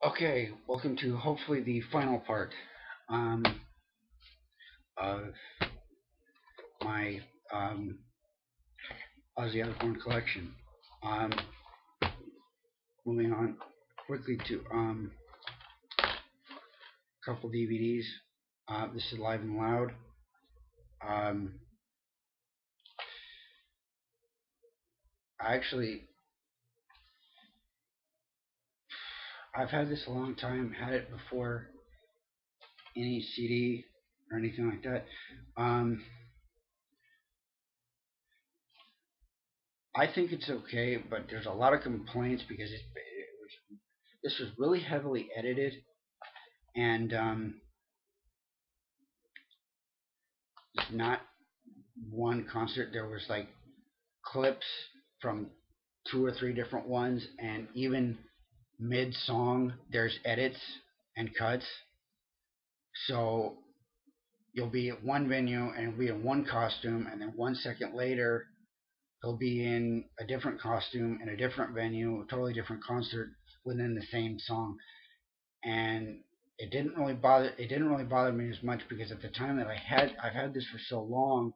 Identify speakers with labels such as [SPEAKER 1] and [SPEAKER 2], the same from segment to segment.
[SPEAKER 1] Okay, welcome to hopefully the final part um, of my Ozzy Osbourne collection. Um, Moving on quickly to a couple DVDs. This is Live and Loud. Um, actually, I've had this a long time. Had it before any CD or anything like that. Um, I think it's okay, but there's a lot of complaints because this was really heavily edited and it's not one concert. There was like clips from two or three different ones, and even mid song, there's edits and cuts. So you'll be at one venue and you'll be in one costume, and then 1 second later, he'll be in a different costume in a different venue, a totally different concert within the same song. And it didn't really bother me as much because at the time that I've had this for so long,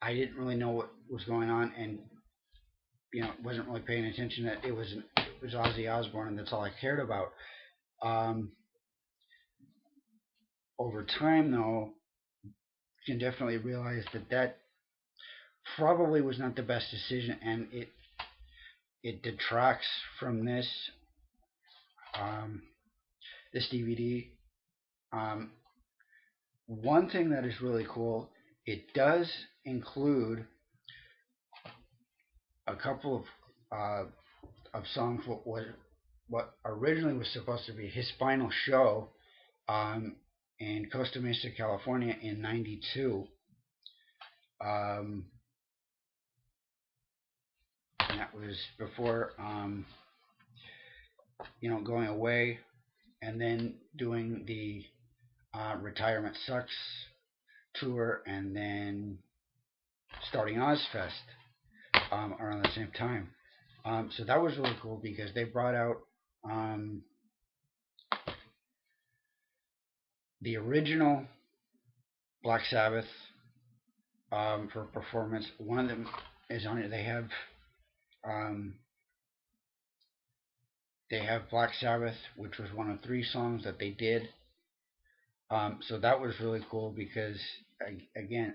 [SPEAKER 1] I didn't really know what was going on, and wasn't really paying attention that it was Ozzy Osbourne, and that's all I cared about. Um, Over time, though, you can definitely realize that probably was not the best decision, and it detracts from um, this DVD. Um, One thing that is really cool, it does include a couple of songs what originally was supposed to be his final show um, in Costa Mesa, California in '92. Um, and that was before, going away and then doing the Retirement Sucks tour and then starting Ozfest around the same time. So that was really cool because they brought out um, the original Black Sabbath for performance. One of them is on it. Um, they have Black Sabbath, which was one of three songs that they did. So that was really cool because again,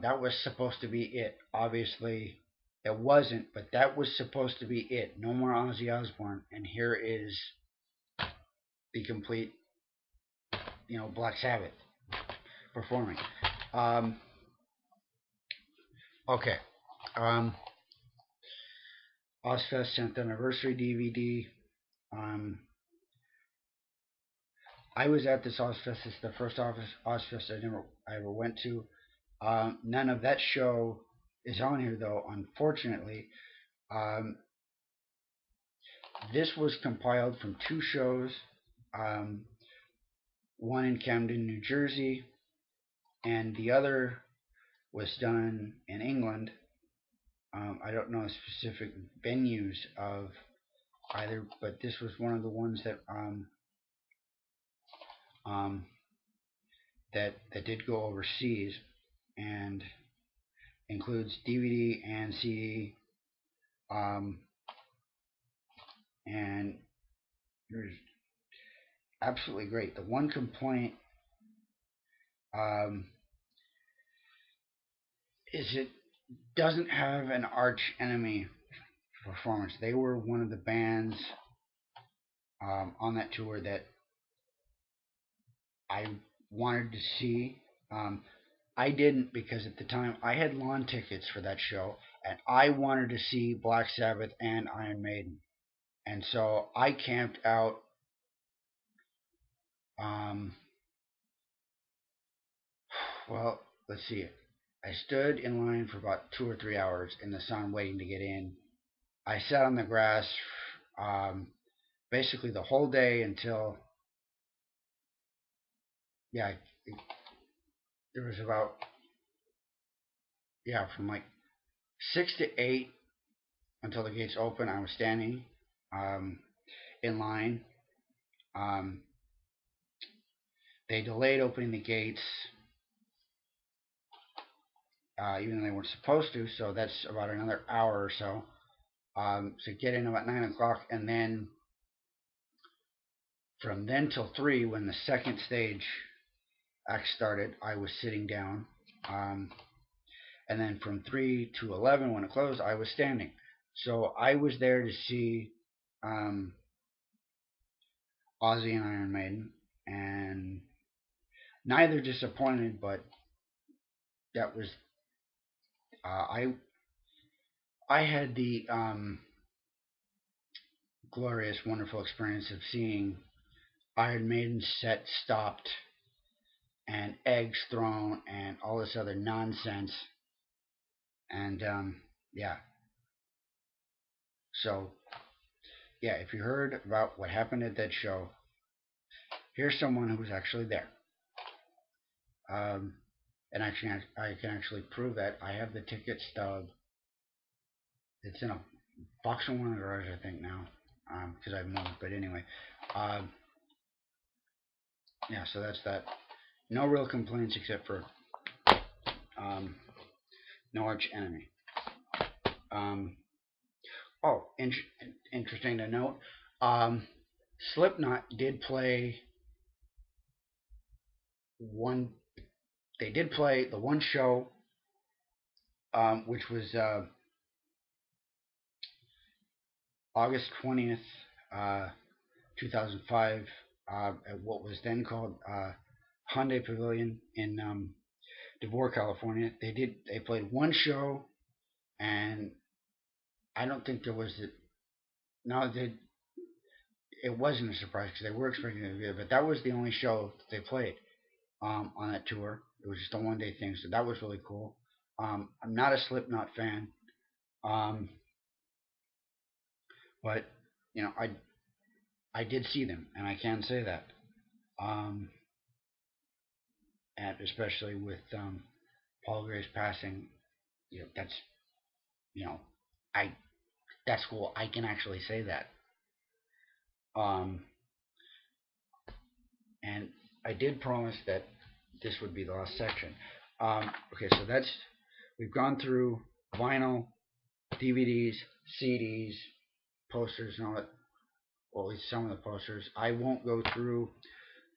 [SPEAKER 1] that was supposed to be it. Obviously, it wasn't, but that was supposed to be it. No more Ozzy Osbourne, and here is the complete, Black Sabbath performing. Um, okay, um, Ozfest 10th anniversary DVD. Um, I was at this Ozfest. It's the first Ozfest I ever went to. None of that show is on here though, unfortunately. Um, this was compiled from two shows, um, one in Camden, New Jersey, and the other was done in England. I don't know specific venues of either, but this was one of the ones um, that did go overseas and includes DVD and CD. Um, and it was absolutely great. The one complaint um, is it doesn't have an arch enemy performance. They were one of the bands on that tour that I wanted to see. I didn't because at the time I had lawn tickets for that show, and I wanted to see Black Sabbath and Iron Maiden, and so I camped out. Um, well, let's see. I stood in line for about 2 or 3 hours in the sun waiting to get in. I sat on the grass um, basically the whole day until, yeah, there was about, yeah, from like 6 to 8 until the gates open. I was standing. Um, in line. Um, they delayed opening the gates, even though they weren't supposed to. So that's about another hour or so. So get in about 9 o'clock, and then from then till 3, when the second stage act started, I was sitting down. Um, and then from 3 to 11, when it closed, I was standing. So I was there to see um, Ozzy and Iron Maiden, and neither disappointed, but that was I had the glorious, wonderful experience of seeing Iron Maiden's set stopped and eggs thrown and all this other nonsense. And yeah, so yeah, if you heard about what happened at that show, here's someone who was actually there. Um, and actually, I can actually prove that. I have the ticket stub. It's in a box in one of the garage, I think now, because I've moved. But anyway, um, yeah. So that's that. No real complaints except for um, no arch enemy. Um, oh, interesting to note. Um, Slipknot did play one. They did play the one show, which was August 20th, 2005, at what was then called Hyundai Pavilion in DeVore, California. They played one show, and I don't think there was no they it wasn't a surprise because they were expecting it to be there, but that was the only show that they played on that tour. It was just a 1 day thing, so that was really cool. I'm not a Slipknot fan, um, but you know I did see them, and I can say that. Um, and especially with Paul Gray's passing, that's you know I that's cool. I can actually say that. Um, and I did promise that this would be the last section. Okay, so we've gone through vinyl, DVDs, CDs, posters, and all that. Well, at least some of the posters. I won't go through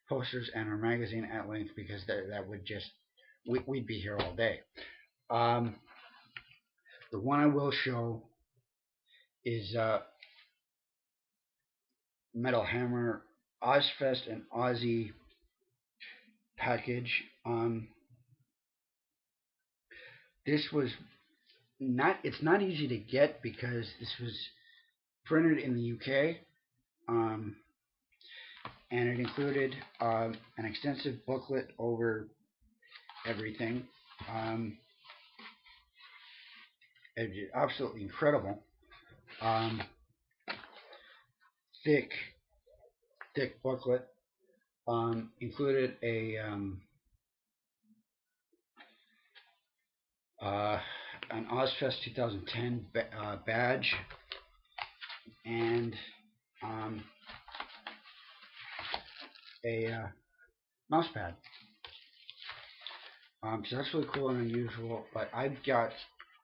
[SPEAKER 1] posters and our magazine at length because that would just we'd be here all day. Um, the one I will show is Metal Hammer Ozfest and Ozzy package. This was not. It's not easy to get because this was printed in the UK, um, and it included an extensive booklet over everything. Um, it's absolutely incredible. Um, thick, thick booklet. Included uh, an Ozfest 2010 badge and a mouse pad. So that's really cool and unusual. But I've got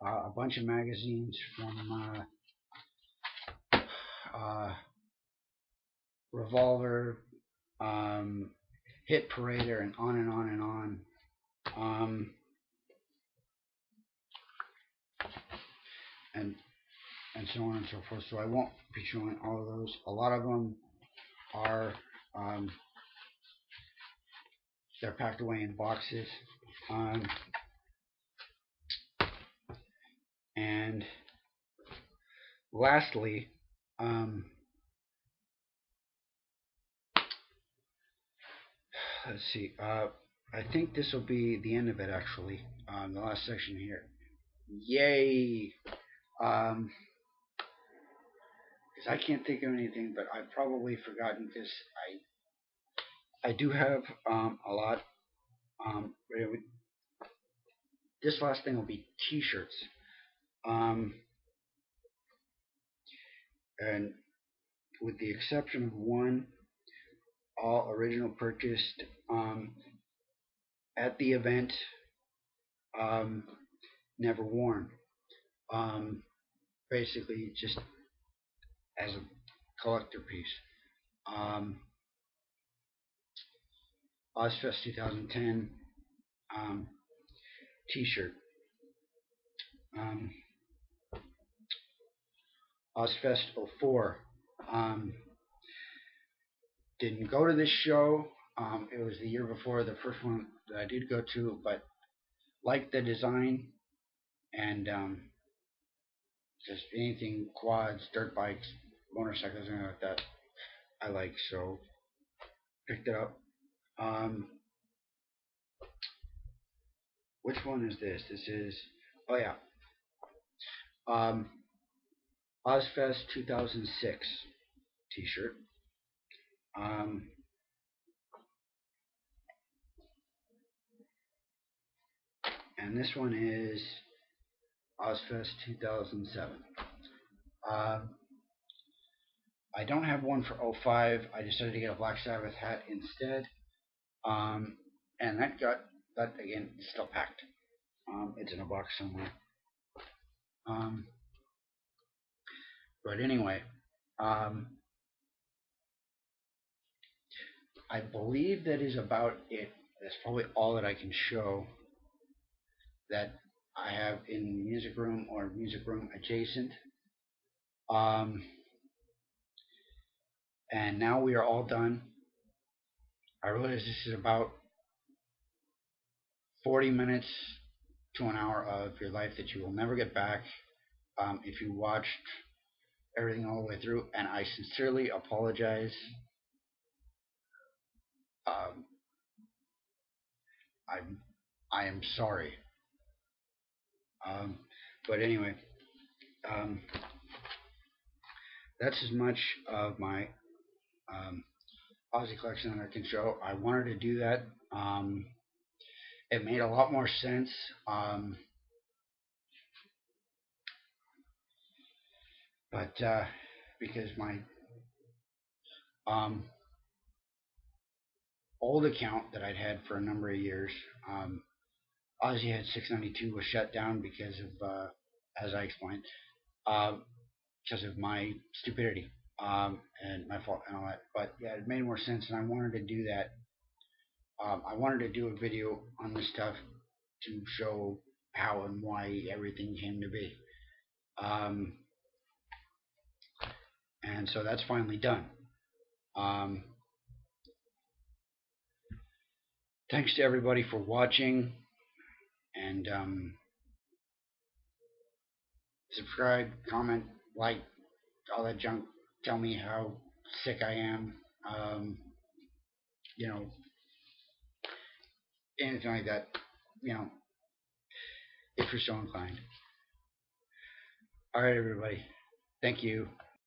[SPEAKER 1] a bunch of magazines from Revolver, Hit Parader, and on and on and on. Um, and and so on and so forth. So I won't be showing all of those. A lot of them are um, they're packed away in boxes. Um, and lastly, um, let's see. I think this will be the end of it, actually. The last section here. Yay! Because I can't think of anything, but I've probably forgotten because I do have a lot. This last thing will be T-shirts. Um, and with the exception of one, all original purchased at the event, um, never worn. Um, Basically, just as a collector piece. Um, Ozfest 2010 um, T-shirt. Um, Ozfest 04. Um, didn't go to this show. It was the year before the first one that I did go to, but liked the design and just anything quads, dirt bikes, motorcycles, anything like that. I like, so picked it up. Um, which one is this? This is, oh yeah, um, Ozfest 2006 T-shirt. Um, and this one is Ozfest 2007. Um, I don't have one for '05. I decided to get a Black Sabbath hat instead. Um, and that again, is still packed. It's in a box somewhere. Um, but anyway, um, I believe that is about it. That's probably all that I can show that I have in music room or music room adjacent. Um, and now we are all done. I realize this is about 40 minutes to an hour of your life that you will never get back if you watched everything all the way through. And I sincerely apologize. Um, I'm, I am sorry. Um, but anyway, um, that's as much of my Ozzy collection that I can show. I wanted to do that. It made a lot more sense but because my um, old account that I'd had for a number of years, Ozzy had 692 was shut down because of, as I explained, uh, because of my stupidity and my fault and all that. But yeah, it made more sense, and I wanted to do that. I wanted to do a video on this stuff to show how and why everything came to be. Um, and so that's finally done. Um, Thanks to everybody for watching, and subscribe, comment, like, all that junk. Tell me how sick I am. Um, you know, anything like that. You know, if you're so inclined. All right, everybody. Thank you.